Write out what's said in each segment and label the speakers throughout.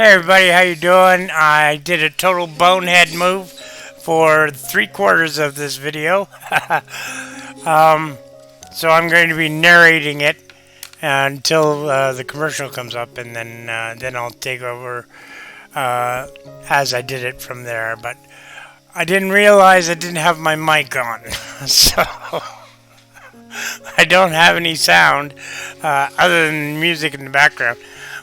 Speaker 1: everybody, how you doing? I did a total bonehead move for 3/4 of this video. So I'm going to be narrating it until the commercial comes up, and then I'll take over as I did it from there. But I didn't realize I didn't have my mic on, so I don't have any sound other than music in the background,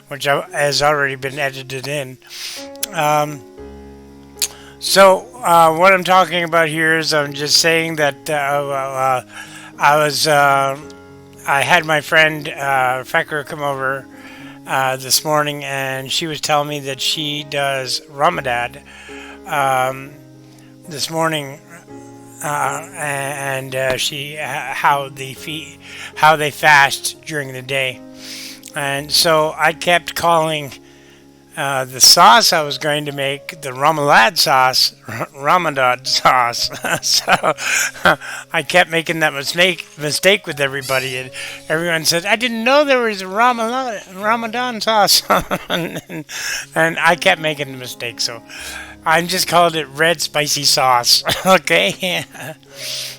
Speaker 1: which has already been edited in. So what I'm talking about here is I'm just saying that I had my friend Fecker come over this morning, and she was telling me that she does Ramadan this morning, and how they fast during the day. And so I kept calling the sauce I was going to make the Remoulade sauce, Ramadan sauce. So I kept making that mistake with everybody, and everyone said, "I didn't know there was a Ramadan sauce," and I kept making the mistake. So I just called it red spicy sauce. Okay,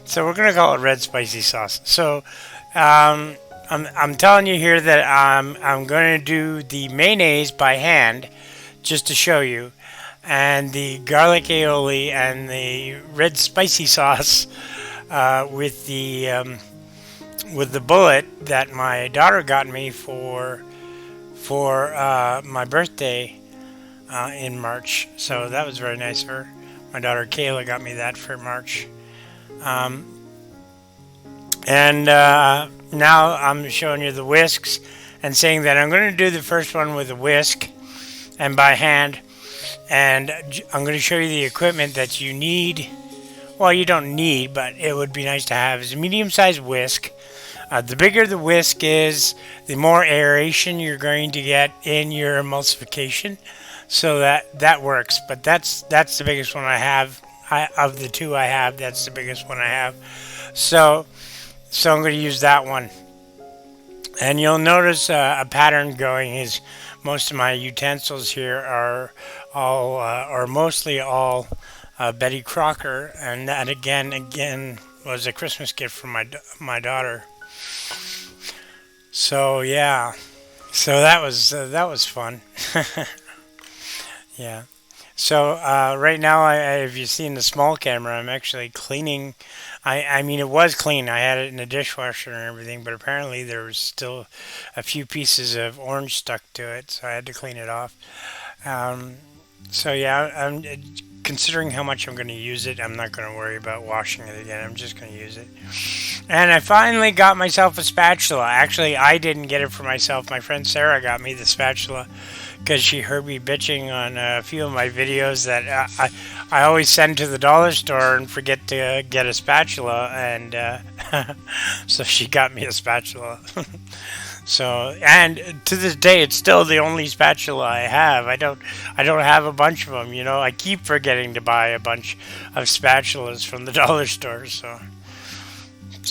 Speaker 1: so we're gonna call it red spicy sauce. So I'm telling you here that I'm going to do the mayonnaise by hand, just to show you, and the garlic aioli and the red spicy sauce with the bullet that my daughter got me for my birthday in March. So that was very nice of her. My daughter Kayla got me that for March. And now I'm showing you the whisks and saying that I'm going to do the first one with a whisk and by hand. And I'm going to show you the equipment that you need. Well, you don't need, but it would be nice to have, is a medium-sized whisk. The bigger the whisk is, the more aeration you're going to get in your emulsification. So that works. But that's the biggest one I have. Of the two I have, that's the biggest one I have. So I'm going to use that one. And you'll notice a pattern going is most of my utensils here are all, or mostly all, Betty Crocker. And that again was a Christmas gift from my daughter. So yeah, so that was fun. Yeah. So right now, if you've seen the small camera, I'm actually cleaning. I mean, it was clean. I had it in the dishwasher and everything, but apparently there was still a few pieces of orange stuck to it, so I had to clean it off. So yeah, I'm considering how much I'm going to use it. I'm not going to worry about washing it again. I'm just going to use it. And I finally got myself a spatula. Actually, I didn't get it for myself. My friend Sarah got me the spatula, because she heard me bitching on a few of my videos that I always send to the dollar store and forget to get a spatula, and so she got me a spatula. So, and to this day, it's still the only spatula I have. I don't have a bunch of them. You know, I keep forgetting to buy a bunch of spatulas from the dollar store. So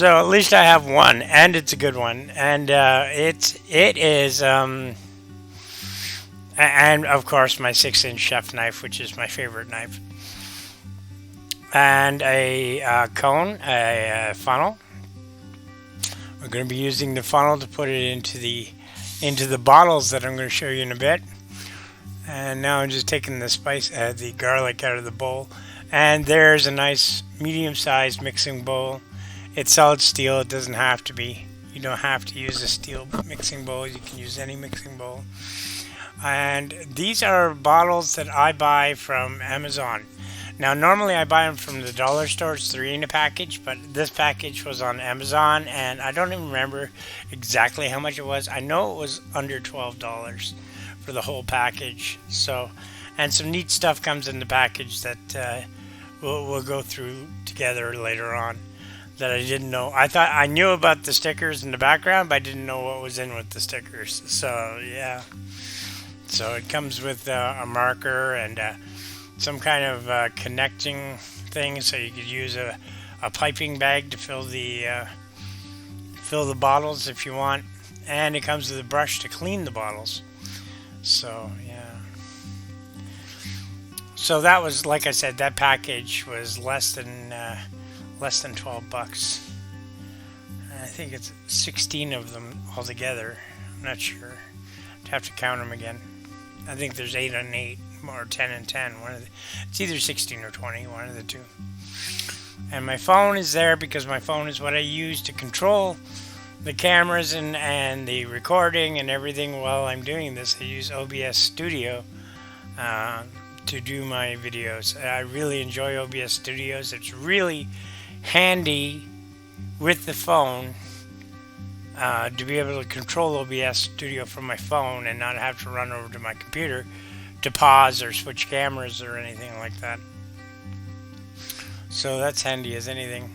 Speaker 1: at least I have one, and it's a good one, and it is. And of course my 6-inch chef knife, which is my favorite knife, and a cone, a funnel. We're going to be using the funnel to put it into the bottles that I'm going to show you in a bit. And now I'm just taking the garlic out of the bowl, and there's a nice medium-sized mixing bowl. It's solid steel. It doesn't have to be. You don't have to use a steel mixing bowl. You can use any mixing bowl. And these are bottles that I buy from Amazon. Now, normally I buy them from the dollar store. It's 3 in a package, but this package was on Amazon, and I don't even remember exactly how much it was. I know it was under $12 for the whole package. So, and some neat stuff comes in the package that we'll go through together later on that I didn't know. I thought I knew about the stickers in the background, but I didn't know what was in with the stickers. So, yeah. So it comes with a marker and some kind of connecting thing, so you could use a piping bag to fill the bottles if you want, and it comes with a brush to clean the bottles. So yeah, So that was, like I said, that package was less than $12. I think it's 16 of them altogether. I'm not sure. I'd have to count them again. I think there's 8 and 8, or 10 and 10. It's either 16 or 20, one of the two. And my phone is there because my phone is what I use to control the cameras and the recording and everything while I'm doing this. I use OBS Studio to do my videos. I really enjoy OBS Studios. It's really handy with the phone to be able to control OBS Studio from my phone and not have to run over to my computer to pause or switch cameras or anything like that. So that's handy as anything.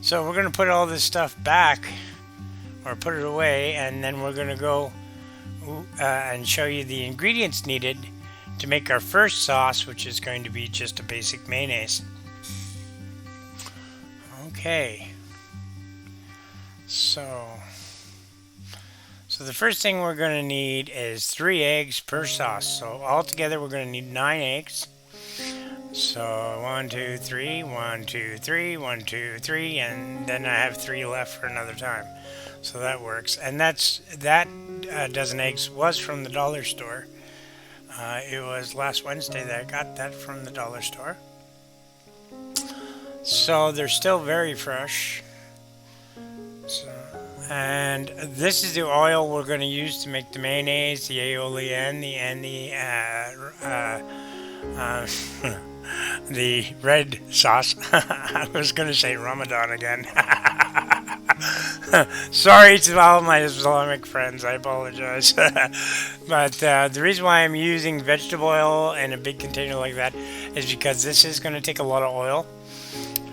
Speaker 1: So we're going to put all this stuff back, or put it away, and then we're going to go and show you the ingredients needed to make our first sauce, which is going to be just a basic mayonnaise. Okay. So the first thing we're going to need is 3 eggs per sauce. So altogether we're going to need 9 eggs. So 1, 2, 3, 1, 2, 3, 1, 2, 3, and then I have 3 left for another time. So that works. And that dozen eggs was from the dollar store. It was last Wednesday that I got that from the dollar store. So they're still very fresh. And this is the oil we're going to use to make the mayonnaise, the aioli, and the red sauce. I was going to say Ramadan again. Sorry to all my Islamic friends, I apologize. But the reason why I'm using vegetable oil in a big container like that is because this is going to take a lot of oil.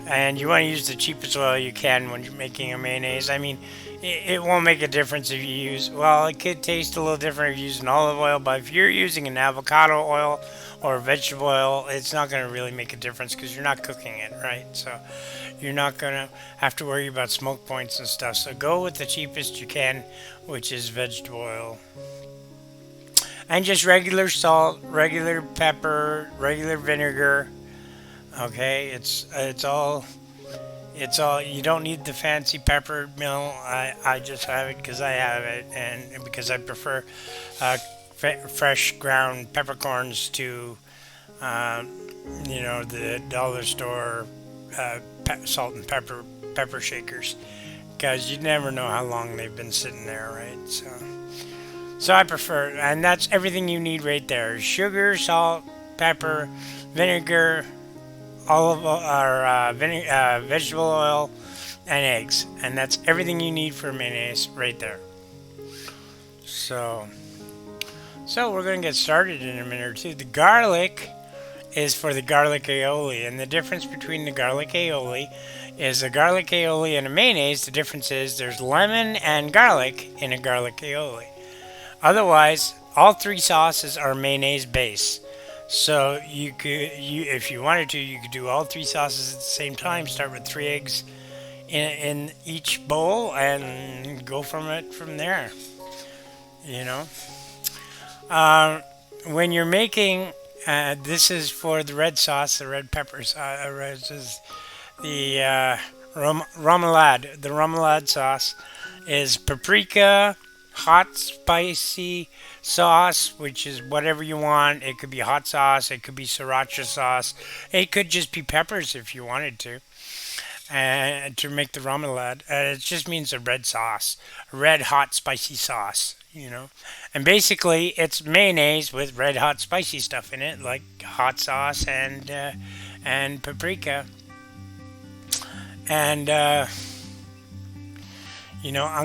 Speaker 1: And you want to use the cheapest oil you can when you're making a mayonnaise. I mean, it won't make a difference if you use, well, it could taste a little different if you use an olive oil, but if you're using an avocado oil or vegetable oil, it's not going to really make a difference because you're not cooking it, right? So you're not going to have to worry about smoke points and stuff. So go with the cheapest you can, which is vegetable oil. And just regular salt, regular pepper, regular vinegar. Okay, it's all, you don't need the fancy pepper mill. I just have it because I have it, and because I prefer fresh ground peppercorns to the dollar store salt and pepper shakers, because you never know how long they've been sitting there, right? So I prefer, and that's everything you need right there: sugar, salt, pepper, vinegar, olive or vegetable oil, and eggs, and that's everything you need for mayonnaise right there. So we're going to get started in a minute or two. The garlic is for the garlic aioli, and the difference between the garlic aioli is a garlic aioli and a mayonnaise. The difference is there's lemon and garlic in a garlic aioli. Otherwise, all 3 sauces are mayonnaise base. So if you wanted to, you could do all 3 sauces at the same time. Start with 3 eggs in each bowl and go from there. When you're making, this is for the red sauce, the red pepper sauce, is the remoulade. The remoulade sauce is paprika, hot spicy sauce, which is whatever you want. It could be hot sauce, it could be sriracha sauce, it could just be peppers if you wanted to make the remoulade. It just means a red sauce, a red hot spicy sauce, and basically it's mayonnaise with red hot spicy stuff in it, like hot sauce and paprika. And I'm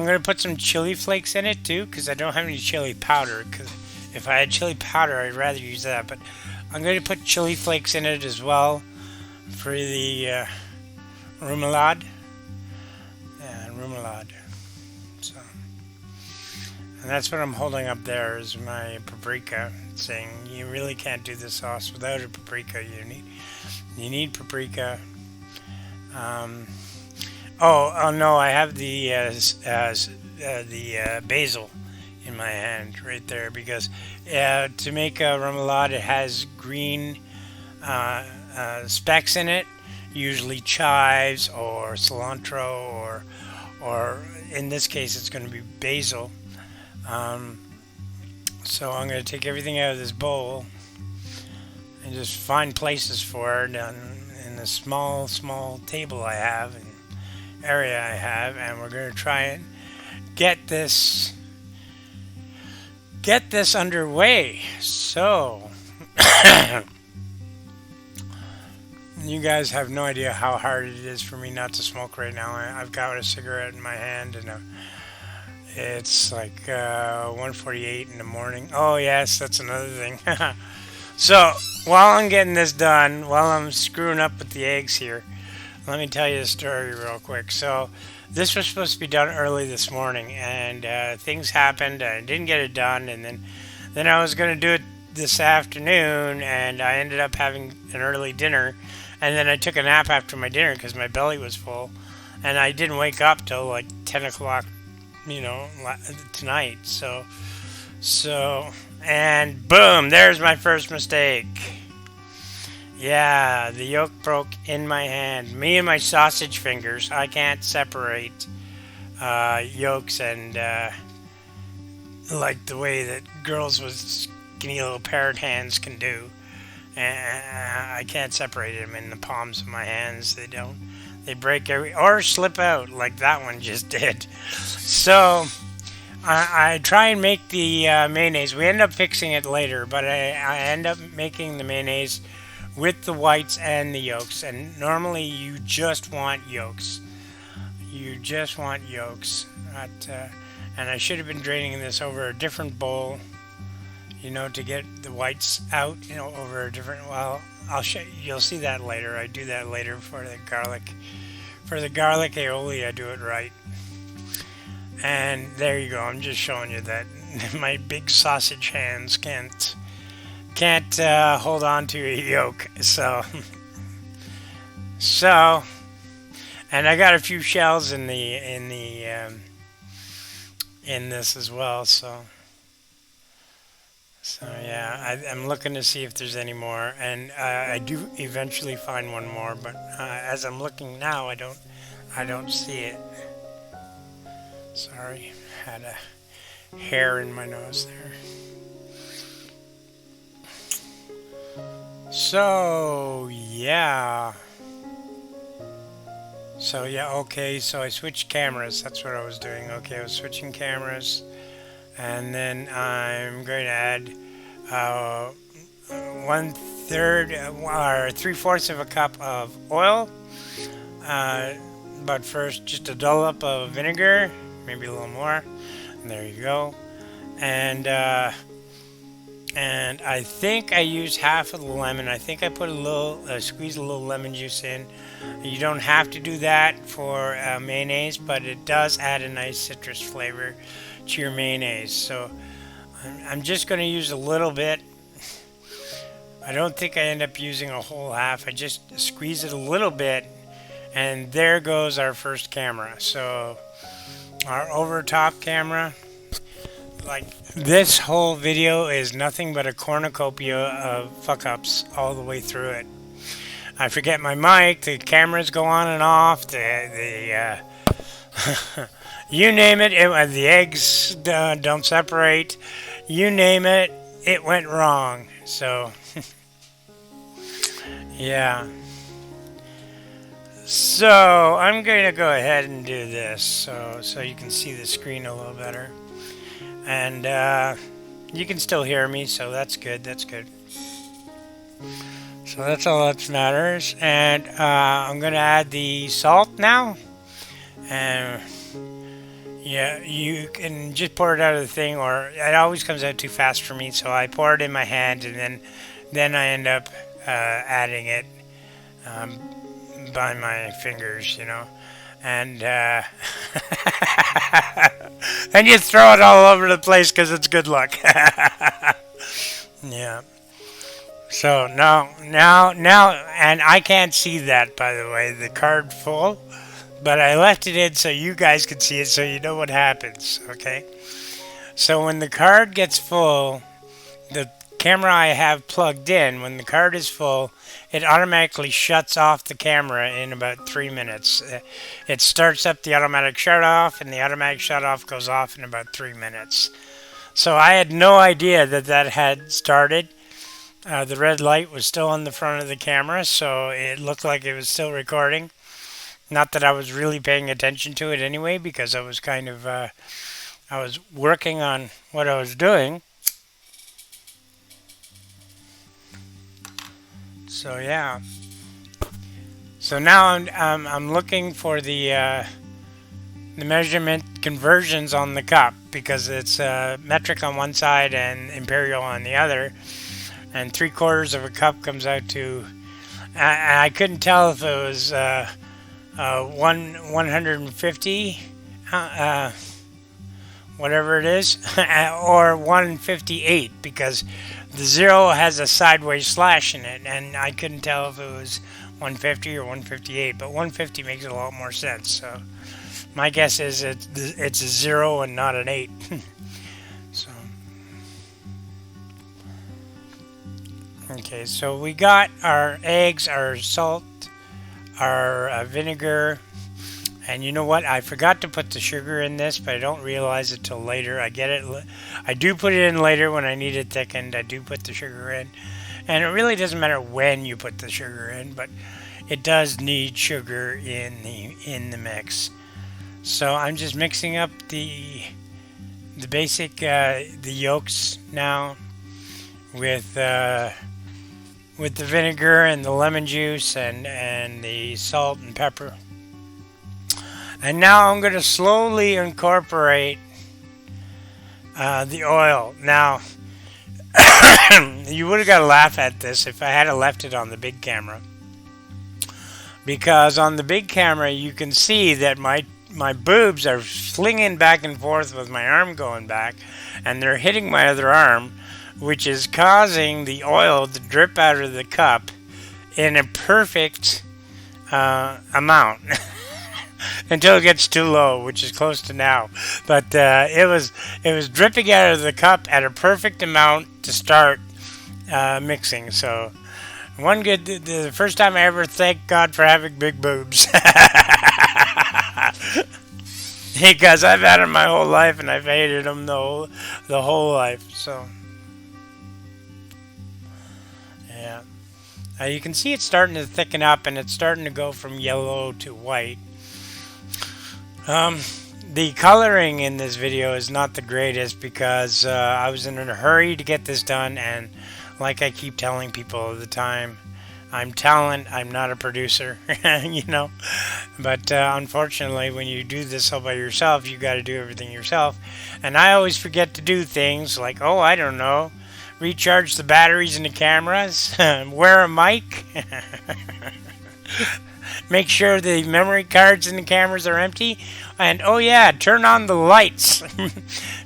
Speaker 1: going to put some chili flakes in it too, because I don't have any chili powder. Because if I had chili powder, I'd rather use that. But I'm going to put chili flakes in it as well for the remoulade. Yeah, remoulade. So, and that's what I'm holding up there is my paprika, saying you really can't do this sauce without a paprika. You need paprika. Oh no! I have the basil in my hand right there because to make a remoulade, it has green specs in it, usually chives or cilantro or in this case it's going to be basil. Um, so I'm going to take everything out of this bowl and just find places for it in the small table I have and area I have, and we're going to try and get this underway. So you guys have no idea how hard it is for me not to smoke right now. I've got a cigarette in my hand, and it's like 1:48 in the morning. Oh yes, that's another thing. So while I'm getting this done, while I'm screwing up with the eggs here, let me tell you the story real quick. So this was supposed to be done early this morning, and things happened. I didn't get it done, and then I was going to do it this afternoon, and I ended up having an early dinner, and then I took a nap after my dinner because my belly was full, and I didn't wake up till like 10 o'clock, tonight. So, and boom, there's my first mistake. Yeah, the yolk broke in my hand. Me and my sausage fingers, I can't separate yolks and like the way that girls with skinny little parrot hands can do. I can't separate them in the palms of my hands. They break or slip out like that one just did. So I try and make the mayonnaise. We end up fixing it later, but I end up making the mayonnaise with the whites and the yolks. And normally you just want yolks. And I should have been draining this over a different bowl, to get the whites out, over a different. Well, I'll show you. You'll see that later. I do that later for the garlic. For the garlic aioli, I do it right. And there you go. I'm just showing you that my big sausage hands can't hold on to a yolk. So, and I got a few shells in this as well. So yeah, I'm looking to see if there's any more, and I do eventually find one more. But as I'm looking now, I don't see it. Sorry, had a hair in my nose there. So yeah, okay, so I switched cameras. That's what I was doing. Okay, I was switching cameras, and then I'm going to add 1/3 or 3/4 of a cup of oil. But first, just a dollop of vinegar, maybe a little more. And there you go. And I think I used half of the lemon. I think I put squeeze a little lemon juice in. You don't have to do that for mayonnaise, but it does add a nice citrus flavor to your mayonnaise. So I'm just going to use a little bit. I don't think I end up using a whole half. I just squeeze it a little bit, and there goes our first camera. So our over top camera. Like, this whole video is nothing but a cornucopia of fuck-ups all the way through it. I forget my mic, the cameras go on and off, the you name it, the eggs don't separate, you name it, it went wrong. So, yeah. So, I'm going to go ahead and do this so you can see the screen a little better. And you can still hear me, so that's good. So that's all that matters. And I'm going to add the salt now. And yeah, you can just pour it out of the thing, or it always comes out too fast for me, so I pour it in my hand, and then I end up adding it by my fingers, and and you throw it all over the place because it's good luck. Yeah. So now, and I can't see that, by the way, the card full, but I left it in so you guys can see it, so you know what happens. Okay. So when the card gets full, the camera I have plugged in, when the card is full, it automatically shuts off the camera in about 3 minutes. It starts up the automatic shut off, and the automatic shut off goes off in about 3 minutes. So I had no idea that that had started. The red light was still on the front of the camera, so it looked like it was still recording. Not that I was really paying attention to it anyway, because I was kind of I was working on what I was doing. So yeah. So now I'm looking for the measurement conversions on the cup, because it's metric on one side and imperial on the other, and 3/4 of a cup comes out to. I couldn't tell if it was 150, whatever it is, or 158, because the 0 has a sideways slash in it, and I couldn't tell if it was 150 or 158, but 150 makes a lot more sense. So my guess is it's a 0 and not an 8. So okay, so we got our eggs, our salt, our vinegar, and you know what? I forgot to put the sugar in this, but I don't realize it till later. I get it. I do put it in later when I need it thickened. I do put the sugar in, and it really doesn't matter when you put the sugar in, but it does need sugar in the mix. So I'm just mixing up the basic the yolks now with the vinegar and the lemon juice and the salt and pepper. And now I'm going to slowly incorporate the oil. Now, you would have got to laugh at this if I had left it on the big camera. Because on the big camera, you can see that my boobs are flinging back and forth with my arm going back, and they're hitting my other arm, which is causing the oil to drip out of the cup in a perfect amount. Until it gets too low, which is close to now. But it was dripping out of the cup at a perfect amount to start mixing. So the first time I ever thanked God for having big boobs. Because I've had them my whole life, and I've hated them the whole life. So yeah, you can see it's starting to thicken up, and it's starting to go from yellow to white. The coloring in this video is not the greatest, because I was in a hurry to get this done, and like I keep telling people all the time, I'm talent, I'm not a producer, you know. But unfortunately, when you do this all by yourself, you got to do everything yourself. And I always forget to do things like, oh, I don't know, recharge the batteries in the cameras, wear a mic, make sure the memory cards in the cameras are empty, and oh yeah, turn on the lights.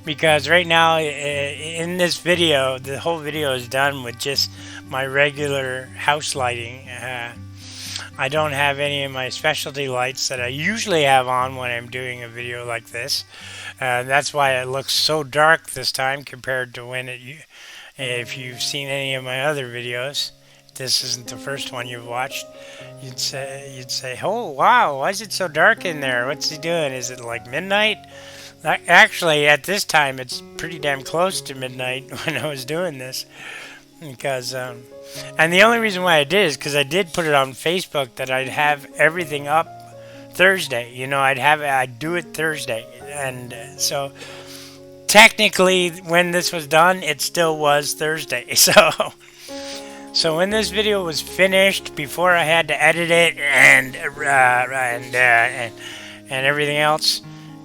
Speaker 1: Because right now in this video, the whole video is done with just my regular house lighting. I don't have any of my specialty lights that I usually have on when I'm doing a video like this. That's why it looks so dark this time compared to when if you've seen any of my other videos. This isn't the first one you've watched, you'd say, oh wow, why is it so dark in there? What's he doing? Is it like midnight? Actually, at this time, it's pretty damn close to midnight when I was doing this. Because, and the only reason why I did is because I did put it on Facebook that I'd have everything up Thursday. You know, I'd do it Thursday. And so, technically, when this was done, it still was Thursday. So when this video was finished, before I had to edit it and everything else,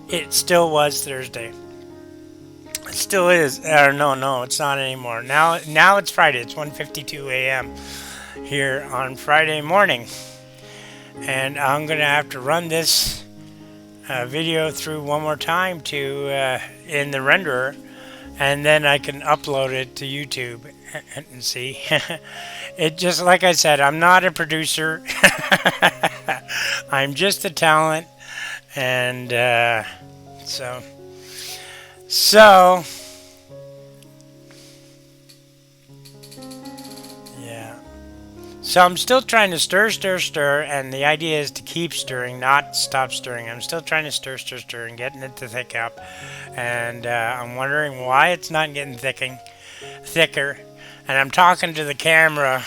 Speaker 1: it still was Thursday. It still is. No, it's not anymore. Now it's Friday. It's 1:52 a.m. here on Friday morning, and I'm gonna have to run this video through one more time in the renderer, and then I can upload it to YouTube and see. It just, like I said, I'm not a producer. I'm just a talent, and so So I'm still trying to stir, stir, stir, and the idea is to keep stirring, not stop stirring. I'm still trying to stir, stir, stir, and getting it to thick up. And I'm wondering why it's not getting thicker. And I'm talking to the camera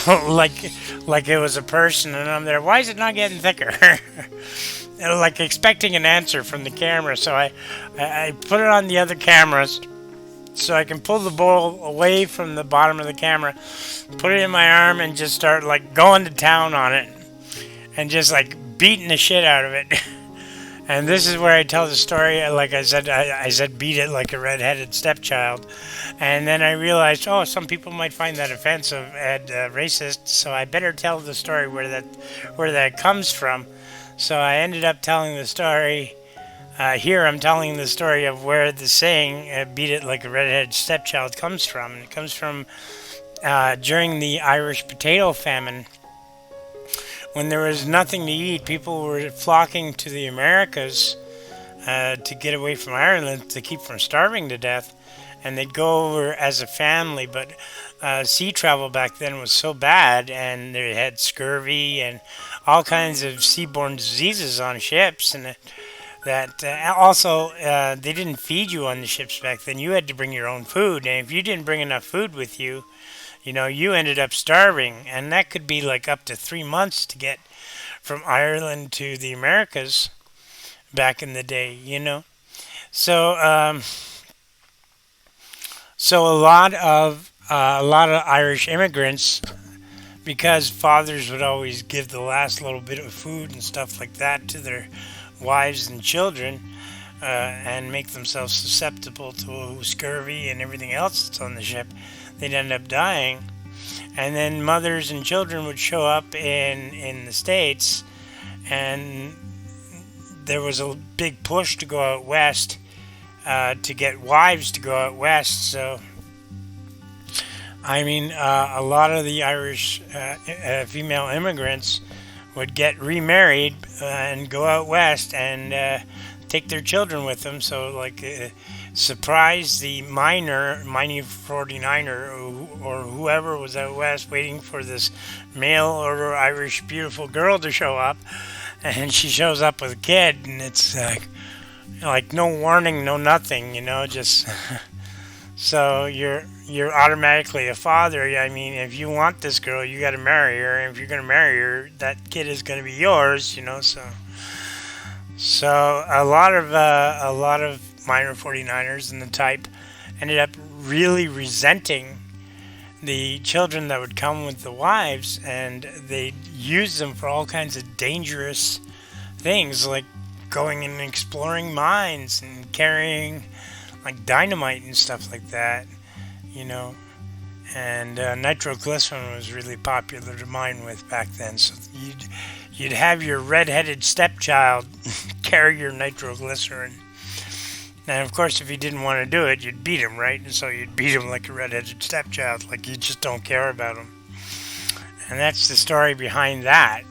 Speaker 1: like it was a person, and I'm there. Why is it not getting thicker? Like expecting an answer from the camera. So I put it on the other cameras, so I can pull the bowl away from the bottom of the camera, put it in my arm, and just start like going to town on it, and just like beating the shit out of it. And this is where I tell the story. Like I said beat it like a red-headed stepchild, and then I realized, oh, some people might find that offensive and racist. So I better tell the story where that comes from. So I ended up telling the story. Here I'm telling the story of where the saying beat it like a redheaded stepchild comes from. And it comes from during the Irish potato famine. When there was nothing to eat, people were flocking to the Americas to get away from Ireland, to keep from starving to death. And they'd go over as a family, but sea travel back then was so bad, and they had scurvy and all kinds of seaborne diseases on ships, and that also they didn't feed you on the ships back then. You had to bring your own food, and if you didn't bring enough food with you, you ended up starving, and that could be like up to 3 months to get from Ireland to the Americas back in the day. So so a lot of Irish immigrants, because fathers would always give the last little bit of food and stuff like that to their wives and children, and make themselves susceptible to scurvy and everything else that's on the ship, they'd end up dying. And then mothers and children would show up in the States, and there was a big push to go out west, to get wives to go out west. So I mean, a lot of the Irish female immigrants would get remarried and go out west and take their children with them. So, like, surprise the minor 49er or whoever was out west waiting for this male or Irish beautiful girl to show up. And she shows up with a kid, and it's like no warning, no nothing, just... So you're automatically a father. I mean, if you want this girl, you got to marry her. And if you're going to marry her, that kid is going to be yours. So a lot of minor 49ers and the type ended up really resenting the children that would come with the wives, and they'd use them for all kinds of dangerous things, like going and exploring mines and carrying like dynamite and stuff like that, and nitroglycerin was really popular to mine with back then. So you'd have your red-headed stepchild carry your nitroglycerin, and of course, if he didn't want to do it, you'd beat him, right? And so you'd beat him like a red-headed stepchild, like you just don't care about him. And that's the story behind that.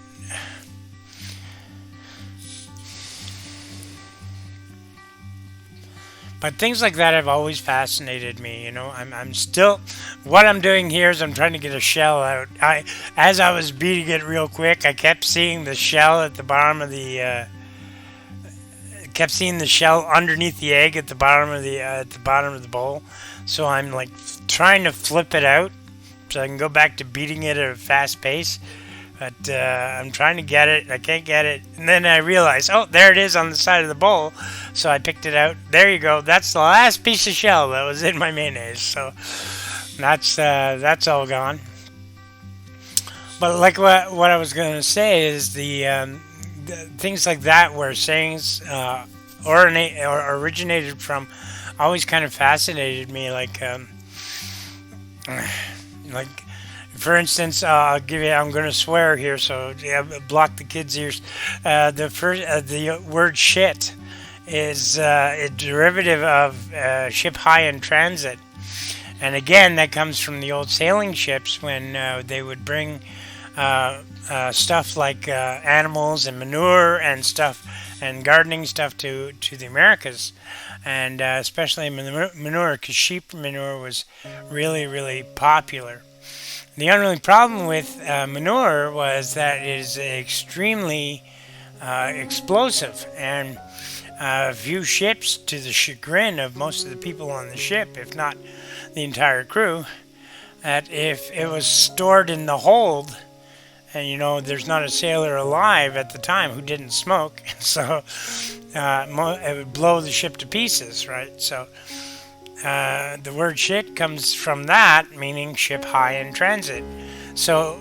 Speaker 1: But things like that have always fascinated me. I'm still, what I'm doing here is I'm trying to get a shell out. As I was beating it real quick, I kept seeing the shell at the bottom of the, kept seeing the shell underneath the egg at the bottom of the bowl. So I'm like trying to flip it out so I can go back to beating it at a fast pace. But I'm trying to get it. I can't get it. And then I realized, oh, there it is on the side of the bowl. So I picked it out. There you go. That's the last piece of shell that was in my mayonnaise. So that's all gone. But like what I was going to say is the things like that where sayings originated from always kind of fascinated me. Like for instance, I'm going to swear here, so block the kids' ears. The word shit is a derivative of ship high in transit. And again, that comes from the old sailing ships when they would bring stuff like animals and manure and stuff and gardening stuff to the Americas. And especially manure, because sheep manure was really, really popular. The only problem with manure was that it is extremely explosive, and a few ships, to the chagrin of most of the people on the ship, if not the entire crew, that if it was stored in the hold, and there's not a sailor alive at the time who didn't smoke, so it would blow the ship to pieces, right? So the word shit comes from that, meaning ship high in transit. So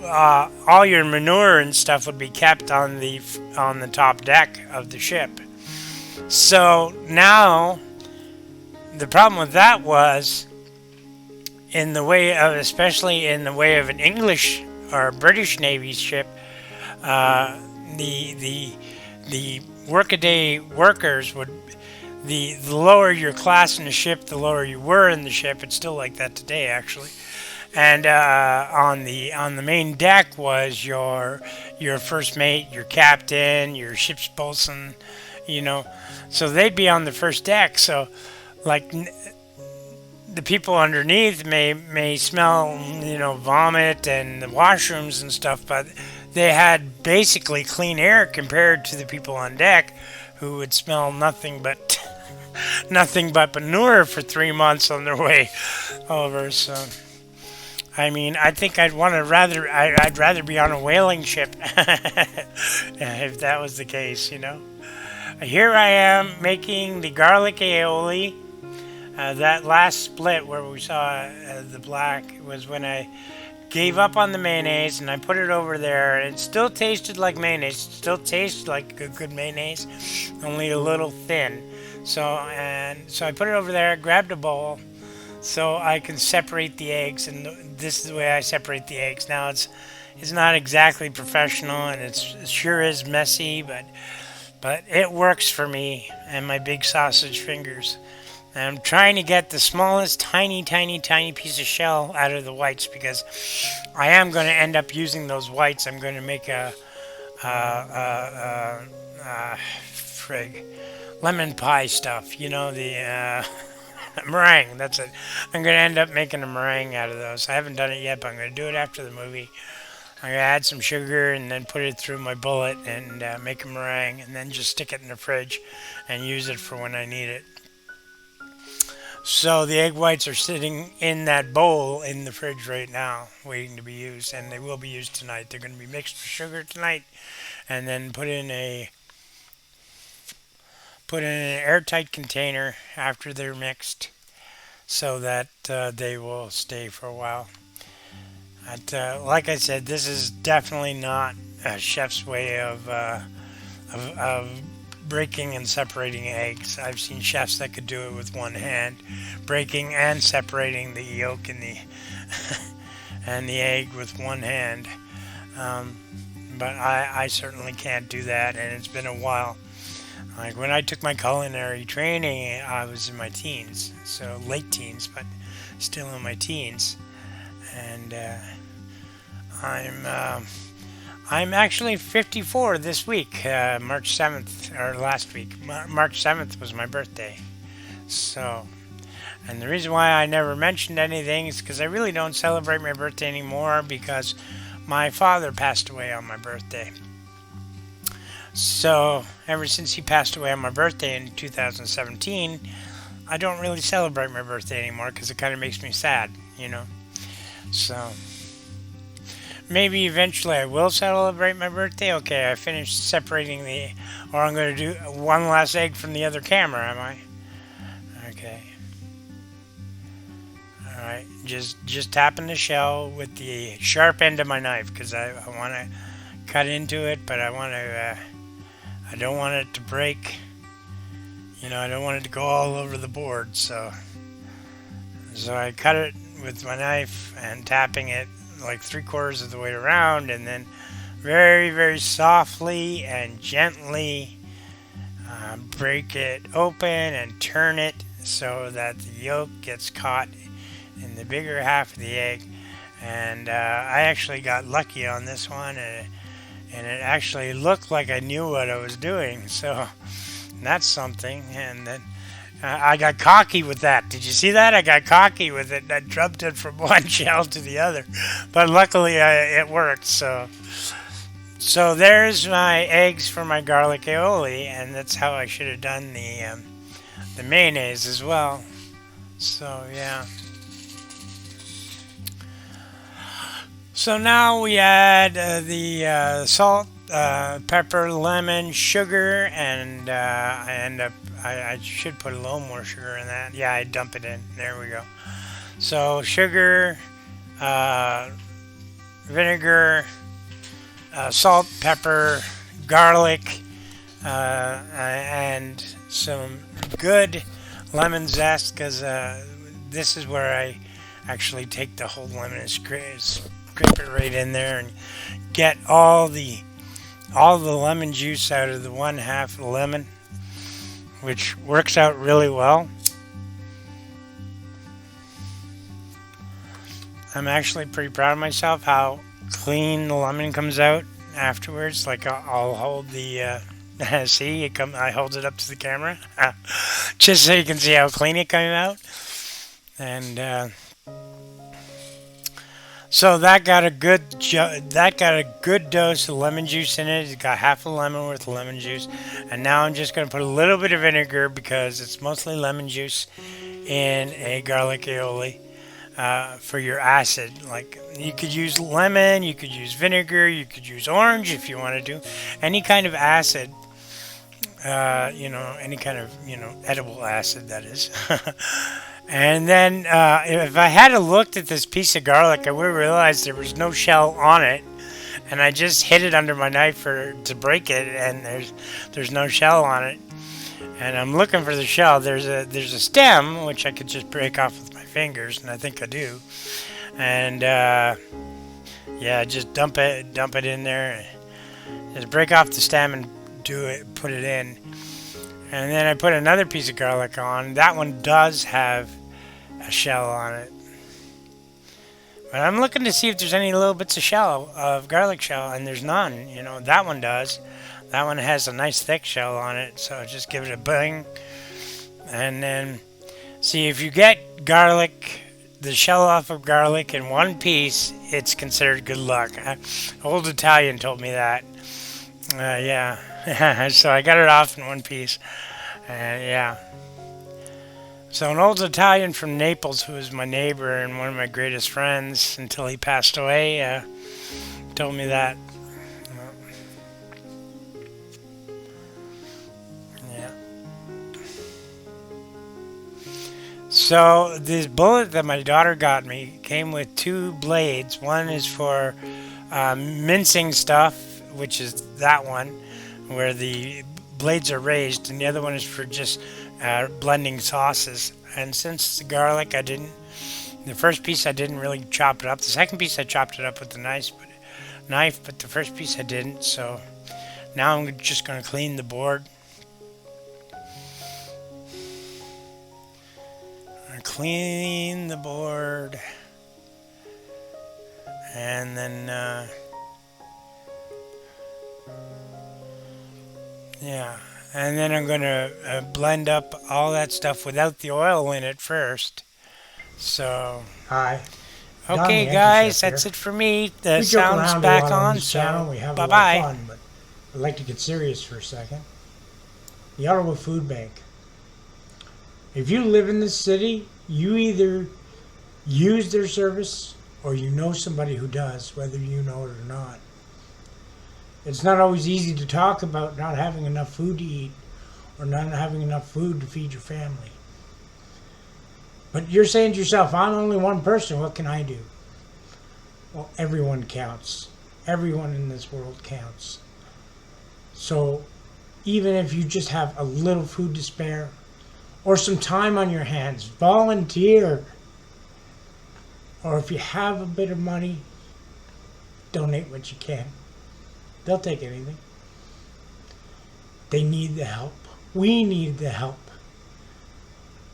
Speaker 1: all your manure and stuff would be kept on the top deck of the ship. So now the problem with that was, in the way of, especially in the way of an English or British Navy ship, the workaday workers would, the lower your class in the ship, the lower you were in the ship. It's still like that today, actually. And on the main deck was your first mate, your captain, your ship's bosun, so they'd be on the first deck. So, like, the people underneath may smell, vomit and the washrooms and stuff, but they had basically clean air compared to the people on deck, who would smell nothing but manure for 3 months on their way over. So, I mean, I think I'd rather be on a whaling ship if that was the case. Here I am making the garlic aioli. That last split where we saw the black was when I gave up on the mayonnaise, and I put it over there, and it still tasted like mayonnaise. It still tastes like a good mayonnaise, only a little thin. So I put it over there, grabbed a bowl, so I can separate the eggs, and this is the way I separate the eggs. Now it's not exactly professional, and it sure is messy, but it works for me and my big sausage fingers. And I'm trying to get the smallest, tiny piece of shell out of the whites, because I am going to end up using those whites. I'm going to make a lemon pie stuff, the meringue. That's it. I'm going to end up making a meringue out of those. I haven't done it yet, but I'm going to do it after the movie. I'm going to add some sugar and then put it through my bullet and make a meringue, and then just stick it in the fridge and use it for when I need it. So the egg whites are sitting in that bowl in the fridge right now, waiting to be used, and they will be used tonight. They're going to be mixed with sugar tonight, and then put in an airtight container after they're mixed, so that they will stay for a while. But like I said, this is definitely not a chef's way of breaking and separating eggs. I've seen chefs that could do it with one hand, breaking and separating the yolk and the and the egg with one hand. But I certainly can't do that, and it's been a while. Like when I took my culinary training, I was in my teens, so late teens, but still in my teens, and I'm actually 54 this week, March 7th, or last week. March 7th was my birthday. So, and the reason why I never mentioned anything is because I really don't celebrate my birthday anymore, because my father passed away on my birthday. So, ever since he passed away on my birthday in 2017, I don't really celebrate my birthday anymore, because it kind of makes me sad, So, maybe eventually I will celebrate my birthday. Okay, I finished separating or I'm going to do one last egg from the other camera, am I? Okay. Alright, just tapping the shell with the sharp end of my knife, because I want to cut into it, but I don't want it to break. I don't want it to go all over the board, so I cut it with my knife and tapping it like 3/4 of the way around, and then very, very softly and gently break it open and turn it so that the yolk gets caught in the bigger half of the egg. And I actually got lucky on this one, and it actually looked like I knew what I was doing, so that's something. And then I got cocky with that. Did you see that? I got cocky with it. I jumped it from one shell to the other, but luckily it worked. So there's my eggs for my garlic aioli, and that's how I should have done the mayonnaise as well. So yeah. So now we add the salt, pepper, lemon, sugar, and I should put a little more sugar in that. Yeah, I dump it in. There we go. So sugar, vinegar, salt, pepper, garlic, and some good lemon zest, because this is where I actually take the whole lemon and scrape it right in there and get all the lemon juice out of the 1/2 lemon, which works out really well. I'm actually pretty proud of myself how clean the lemon comes out afterwards. Like I'll hold the see it come. I hold it up to the camera just so you can see how clean it came out, and so that got a good dose of lemon juice in it. It got 1/2 lemon worth of lemon juice, and now I'm just going to put a little bit of vinegar because it's mostly lemon juice in a garlic aioli. For your acid, like you could use lemon, you could use vinegar, you could use orange if you want to do any kind of acid. Any kind of edible acid, that is. And then if I had looked at this piece of garlic, I would have realized there was no shell on it, and I just hit it under my knife to break it, and there's no shell on it. And I'm looking for the shell. There's a stem which I could just break off with my fingers, and I think I do. And just dump it in there. Just break off the stem and put it in. And then I put another piece of garlic on. That one does have a shell on it. But I'm looking to see if there's any little bits of garlic shell, and there's none. That one does. That one has a nice thick shell on it, so just give it a bang. And then, see, if you get the shell off of garlic in one piece, it's considered good luck. Old Italian told me that. Yeah. So I got it off in one piece. Yeah. So an old Italian from Naples, who was my neighbor and one of my greatest friends until he passed away, told me that. So this bullet that my daughter got me came with 2 blades. One is for mincing stuff, which is that one, where the blades are raised, and the other one is for just blending sauces. And since the garlic, the first piece I didn't really chop it up. The second piece I chopped it up with the knife, but the first piece I didn't. So now I'm just going to clean the board. Clean the board, and then and then I'm gonna blend up all that stuff without the oil in it first. So
Speaker 2: hi.
Speaker 1: Okay, guys, that's it for me. The sound's back on, so
Speaker 2: we have
Speaker 1: bye-bye.
Speaker 2: A lot of fun, but I'd like to get serious for a second. The Ottawa Food Bank. If you live in this city, you either use their service or you know somebody who does, whether you know it or not. It's not always easy to talk about not having enough food to eat or not having enough food to feed your family. But you're saying to yourself, I'm only one person, what can I do? Well, everyone counts. Everyone in this world counts. So even if you just have a little food to spare, or some time on your hands, volunteer. Or if you have a bit of money, donate what you can. They'll take anything. They need the help. We need the help.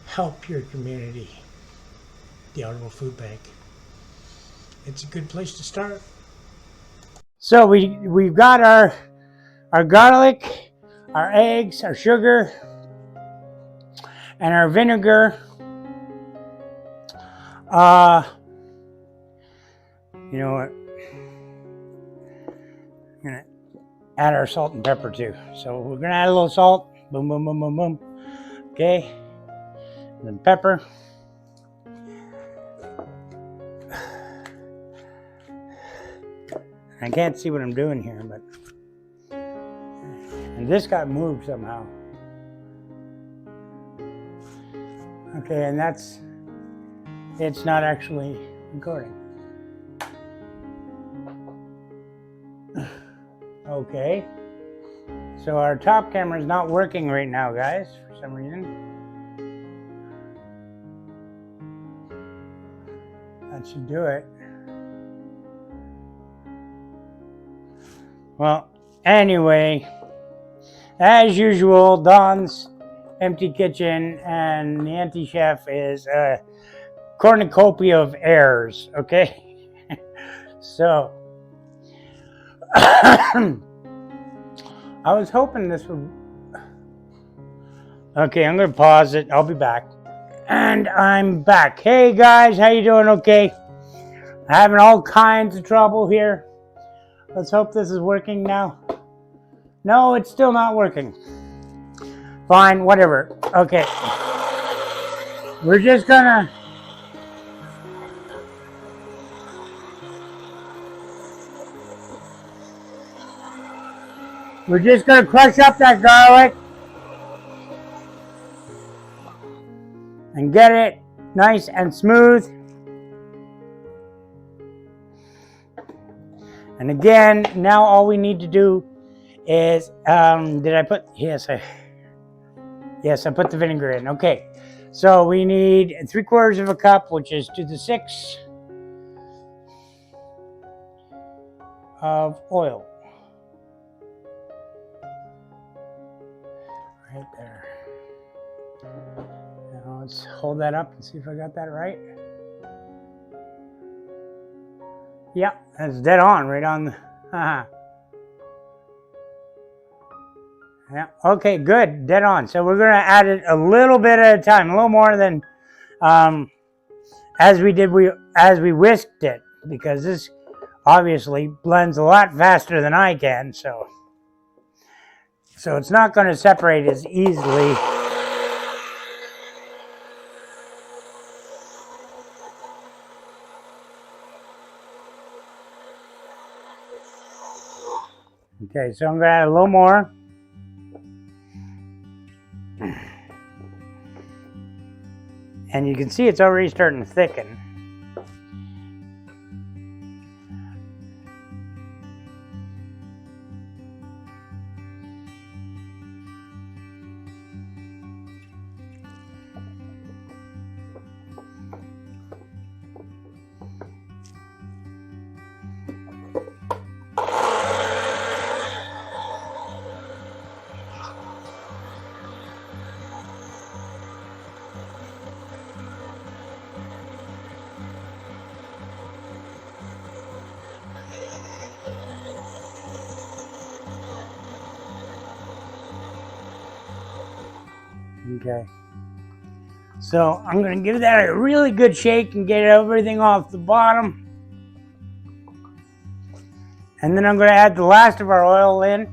Speaker 2: Help your community. The Ottawa Food Bank. It's a good place to start. So we've got our garlic, our eggs, our sugar,
Speaker 1: And our vinegar, you know what? I'm gonna add our salt and pepper too. So we're gonna add a little salt. Boom, boom, boom, boom, boom. Okay. And then pepper. I can't see what I'm doing here, but and this got moved somehow. Okay, and it's not actually recording. Okay, so our top camera is not working right now, guys, for some reason. That should do it. Well, anyway, as usual, Don's empty kitchen and the anti-chef is a cornucopia of errors, okay? So, I was hoping this would... Okay, I'm going to pause it. I'll be back. And I'm back. Hey, guys, how you doing? Okay. Having all kinds of trouble here. Let's hope this is working now. No, it's still not working. Fine, whatever. Okay. We're just gonna... crush up that garlic and get it nice and smooth. And again, now all we need to do is, did I put, yes, I put the vinegar in. Okay, so we need 3/4 of a cup, which is to the 6 of oil. Right there. Now let's hold that up and see if I got that right. Yeah, that's dead on, right on the, yeah, okay, good, dead on. So we're gonna add it a little bit at a time, a little more than as we whisked it, because this obviously blends a lot faster than I can, so it's not gonna separate as easily. Okay, so I'm going to add a little more. And you can see it's already starting to thicken. Okay, so I'm going to give that a really good shake and get everything off the bottom. And then I'm going to add the last of our oil in.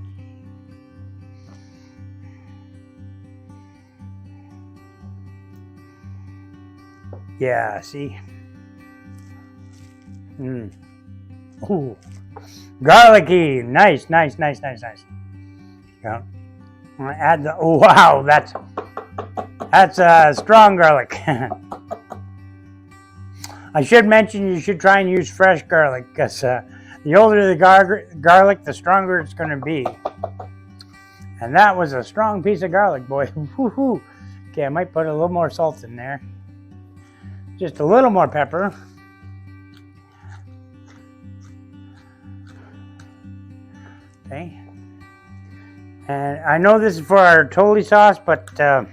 Speaker 1: Yeah, see? Ooh, garlicky. Nice. Yeah. I'm going to add the, oh wow, that's strong garlic. I should mention you should try and use fresh garlic, because the older the garlic, the stronger it's going to be. And that was a strong piece of garlic, boy. Okay, I might put a little more salt in there. Just a little more pepper. Okay. And I know this is for our Aolie sauce, but I'm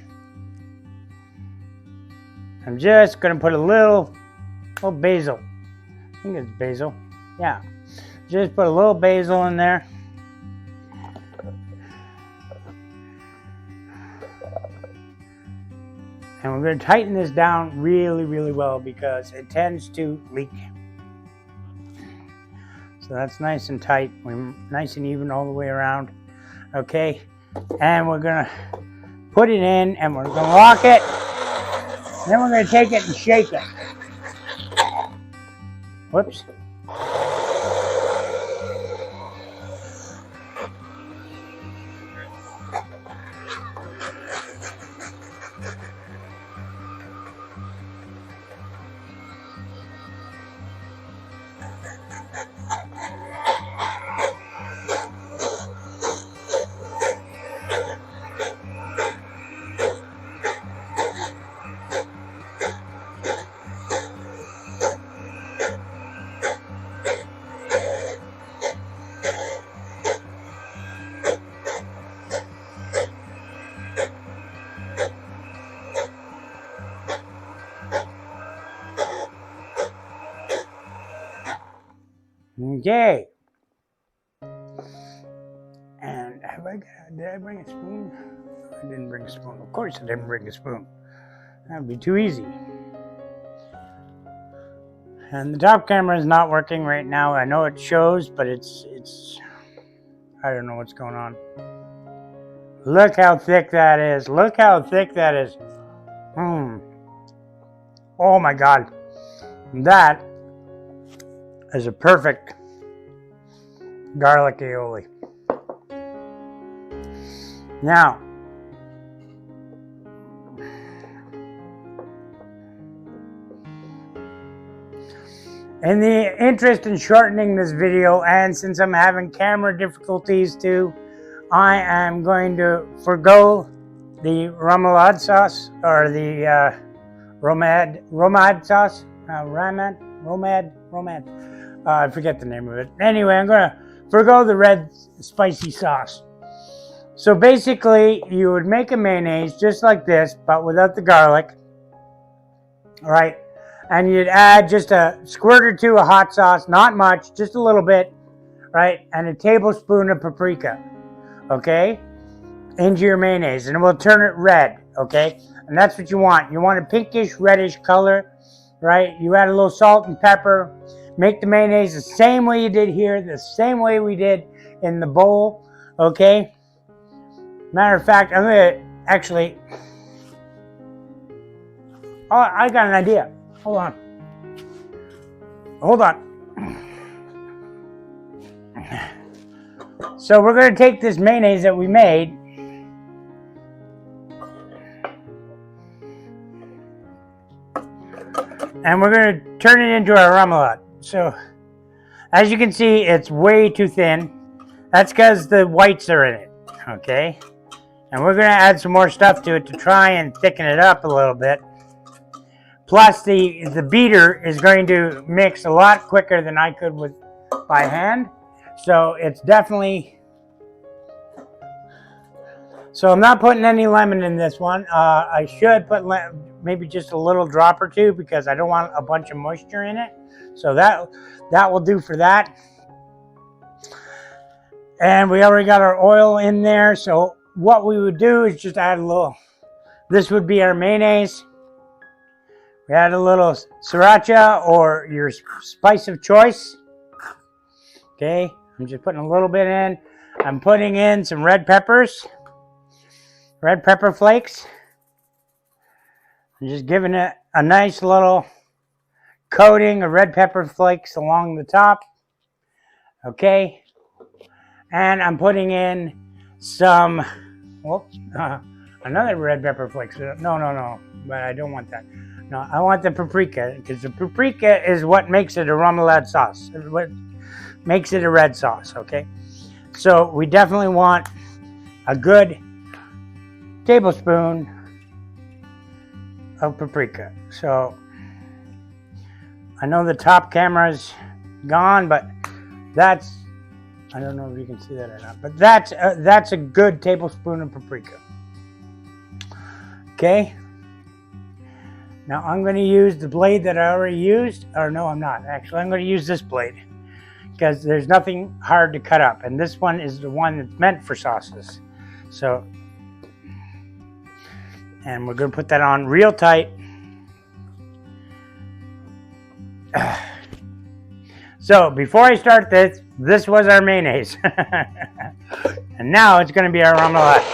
Speaker 1: just going to put a little basil. I think it's basil. Yeah. Just put a little basil in there.
Speaker 2: And we're going to tighten this down really, really well because it tends to leak. So that's nice and tight. We're nice and even all the way around. Okay. And we're going to put it in and we're going to lock it. Then we're going to take it and shake it. Whoops. Okay. And did I bring a spoon? I didn't bring a spoon. Of course I didn't bring a spoon. That would be too easy. And the top camera is not working right now. I know it shows, but it's I don't know what's going on. Look how thick that is. Look how thick that is. Oh my God. That is a perfect garlic aioli. Now, in the interest in shortening this video, and since I'm having camera difficulties too, I am going to forgo the remoulade sauce, or the romade sauce. I forget the name of it. Anyway, I'm going to forgo the red spicy sauce. So basically, you would make a mayonnaise just like this, but without the garlic. All right. And you'd add just a squirt or two of hot sauce, not much, just a little bit, right? And a tablespoon of paprika, okay? Into your mayonnaise, and it will turn it red, okay? And that's what you want. You want a pinkish, reddish color, right? You add a little salt and pepper. Make the mayonnaise the same way you did here, the same way we did in the bowl, okay? Matter of fact, I'm gonna actually, oh, I got an idea. Hold on. So we're gonna take this mayonnaise that we made, and we're gonna turn it into our remoulade. So, as you can see, it's way too thin. That's because the whites are in it, okay? And we're gonna add some more stuff to it to try and thicken it up a little bit. Plus, the beater is going to mix a lot quicker than I could with by hand. So it's definitely... So I'm not putting any lemon in this one. I should put maybe just a little drop or two because I don't want a bunch of moisture in it. So that will do for that. And we already got our oil in there. So what we would do is just add a little... This would be our mayonnaise. We add a little sriracha or your spice of choice. Okay, I'm just putting a little bit in. I'm putting in some red peppers, red pepper flakes. I'm just giving it a nice little coating of red pepper flakes along the top. Okay, and I'm putting in some, another red pepper flakes. No, but I don't want that. No, I want the paprika, because the paprika is what makes it a remoulade sauce. What makes it a red sauce, okay? So we definitely want a good tablespoon of paprika. So I know the top camera's gone, but that's, I don't know if you can see that or not, but that's a good tablespoon of paprika. Okay. Now I'm going to use the blade that I already used, or no, I'm not. Actually, I'm going to use this blade because there's nothing hard to cut up, and this one is the one that's meant for sauces. So And we're going to put that on real tight. So before I start this, this was our mayonnaise. And now it's going to be our remoulade.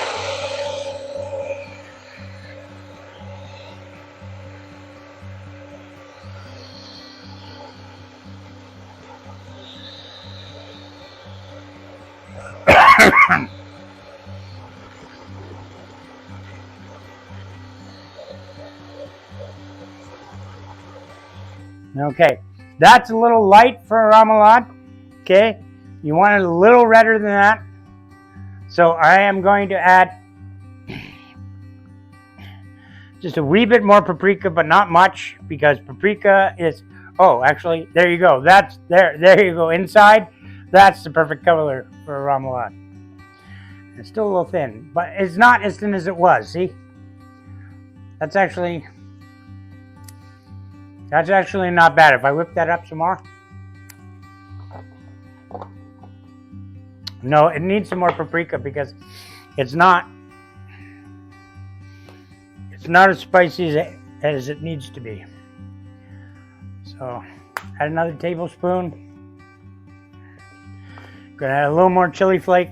Speaker 2: Okay, that's a little light for a remoulade. Okay, you want it a little redder than that. So I am going to add just a wee bit more paprika, but not much, because paprika is, oh, actually, there you go. That's, there you go, inside. That's the perfect color for a remoulade. It's still a little thin, but it's not as thin as it was, see? That's actually not bad. If I whip that up some more. No, it needs some more paprika because it's not as spicy as it needs to be. So add another tablespoon. Gonna add a little more chili flake.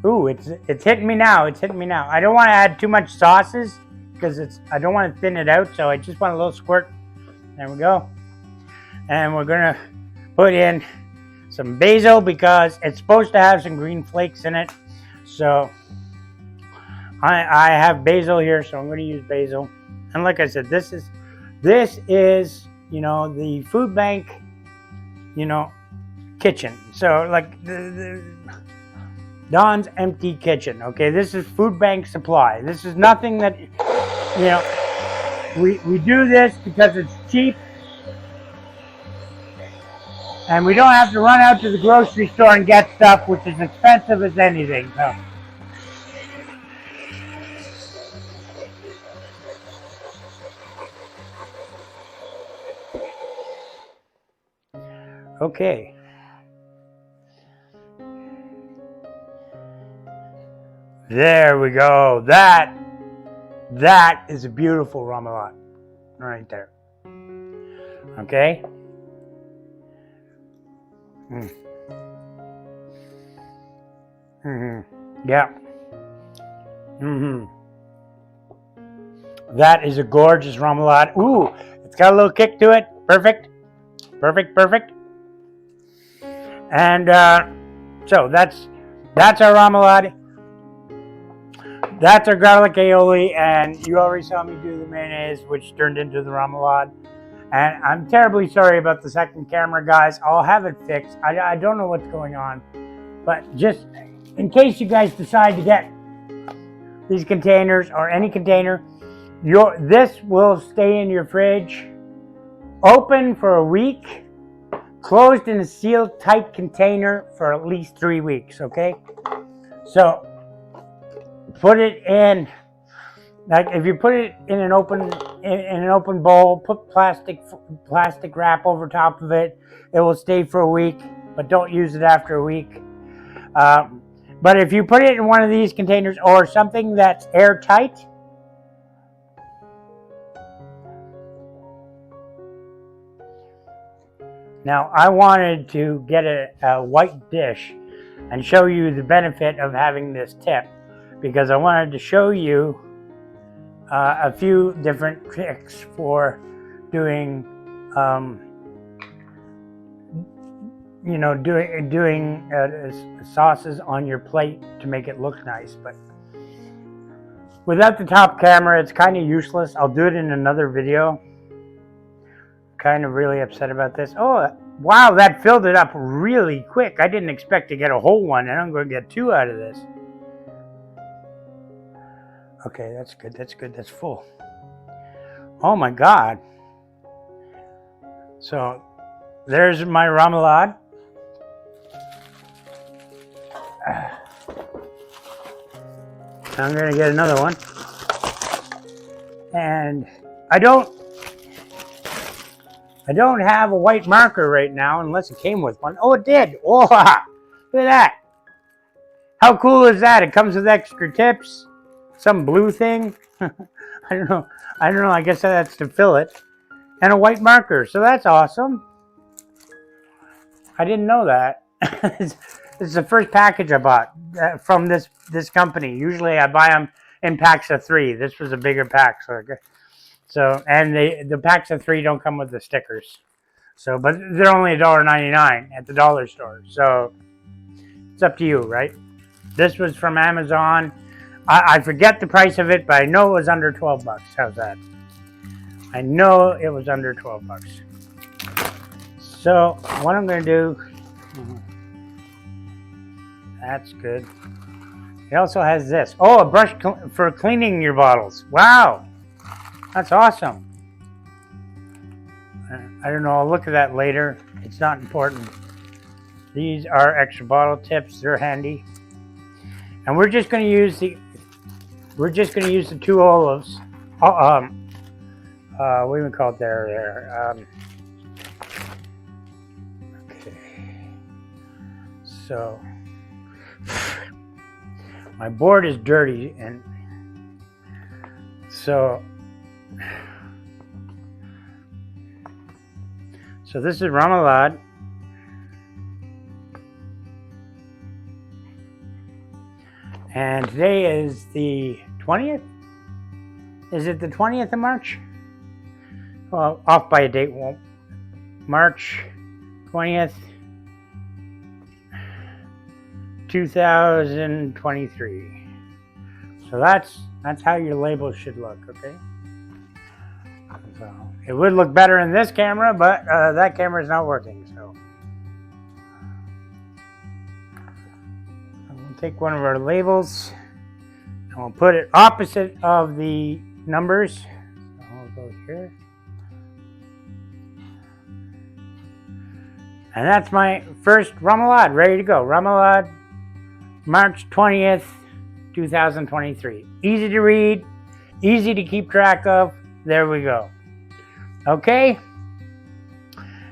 Speaker 2: Ooh, it's hitting me now. It's hitting me now. I don't want to add too much sauces because I don't want to thin it out, so I just want a little squirt. There we go. And we're gonna put in some basil because it's supposed to have some green flakes in it. So I have basil here, so I'm going to use basil. And like I said, this is you know, the food bank, you know, kitchen. So like the Don's empty kitchen. Okay, this is food bank supply. This is nothing that, you know, we do this because it's cheap. And we don't have to run out to the grocery store and get stuff, which is expensive as anything. So. Okay. There we go. That is a beautiful remoulade right there. Okay. Yeah. That is a gorgeous remoulade. Ooh, it's got a little kick to it. Perfect. Perfect, perfect. And so that's our remoulade. That's our garlic aioli, and you already saw me do the mayonnaise, which turned into the remoulade. And I'm terribly sorry about the second camera, guys. I'll have it fixed. I don't know what's going on. But just in case you guys decide to get these containers or any container, this will stay in your fridge open for a week, closed in a sealed tight container for at least 3 weeks, okay? So put it in, like if you put it in an open bowl, put plastic wrap over top of it, it will stay for a week, but don't use it after a week. But if you put it in one of these containers or something that's airtight, now I wanted to get a white dish and show you the benefit of having this tip, because I wanted to show you a few different tricks for doing, you know, doing sauces on your plate to make it look nice. But without the top camera, it's kind of useless. I'll do it in another video. Kind of really upset about this. Oh, wow, that filled it up really quick. I didn't expect to get a whole one, and I'm going to get 2 out of this. Okay, that's good, that's good, that's full. Oh my God. So, there's my remoulade. I'm going to get another one. And I don't have a white marker right now unless it came with one. Oh, it did. Oh, look at that. How cool is that? It comes with extra tips. Some blue thing. I don't know. I guess that's to fill it. And a white marker. So that's awesome. I didn't know that. This is the first package I bought from this company. Usually I buy them in packs of 3. This was a bigger pack. So and the packs of 3 don't come with the stickers. So, but they're only $1.99 at the dollar store. So it's up to you, right? This was from Amazon. I forget the price of it, but I know it was under 12 bucks. How's that? I know it was under 12 bucks. So what I'm going to do, that's good. It also has this. Oh, a brush for cleaning your bottles. Wow, that's awesome. I don't know, I'll look at that later. It's not important. These are extra bottle tips. They're handy. And we're just going to use the 2 olives. What do we call it there? Okay. So my board is dirty, and so this is remoulade. And today is the 20th? Is it the 20th of March? Well, off by a date. Won't. March 20th, 2023. So that's how your labels should look, okay? So it would look better in this camera, but that camera is not working. So we'll take one of our labels and we'll put it opposite of the numbers. So we'll go here. And that's my first remoulade, ready to go. Remoulade, March 20th, 2023. Easy to read, easy to keep track of. There we go. Okay.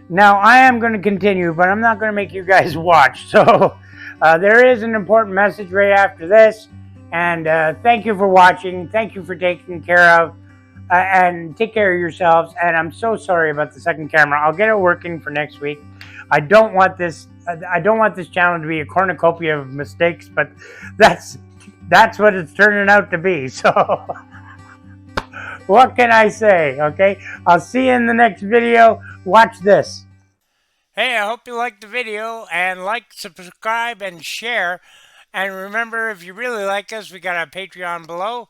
Speaker 2: Now I am going to continue, but I'm not going to make you guys watch. So there is an important message right after this. And thank you for watching. Thank you for taking care of and take care of yourselves. And I'm so sorry about the second camera. I'll get it working for next week. I don't want this channel to be a cornucopia of mistakes, but that's what it's turning out to be. So what can I say? Okay, I'll see you in the next video. Watch this. Hey, I hope you liked the video, and like, subscribe, and share. And remember, if you really like us, we got our Patreon below.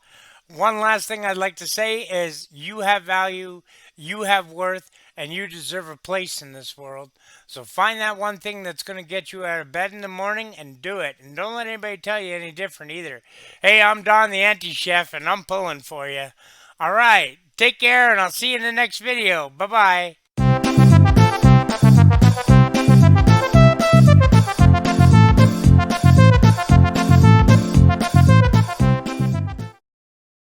Speaker 2: One last thing I'd like to say is you have value, you have worth, and you deserve a place in this world. So find that one thing that's going to get you out of bed in the morning and do it. And don't let anybody tell you any different either. Hey, I'm Don the Anti-Chef, and I'm pulling for you. All right, take care, and I'll see you in the next video. Bye-bye.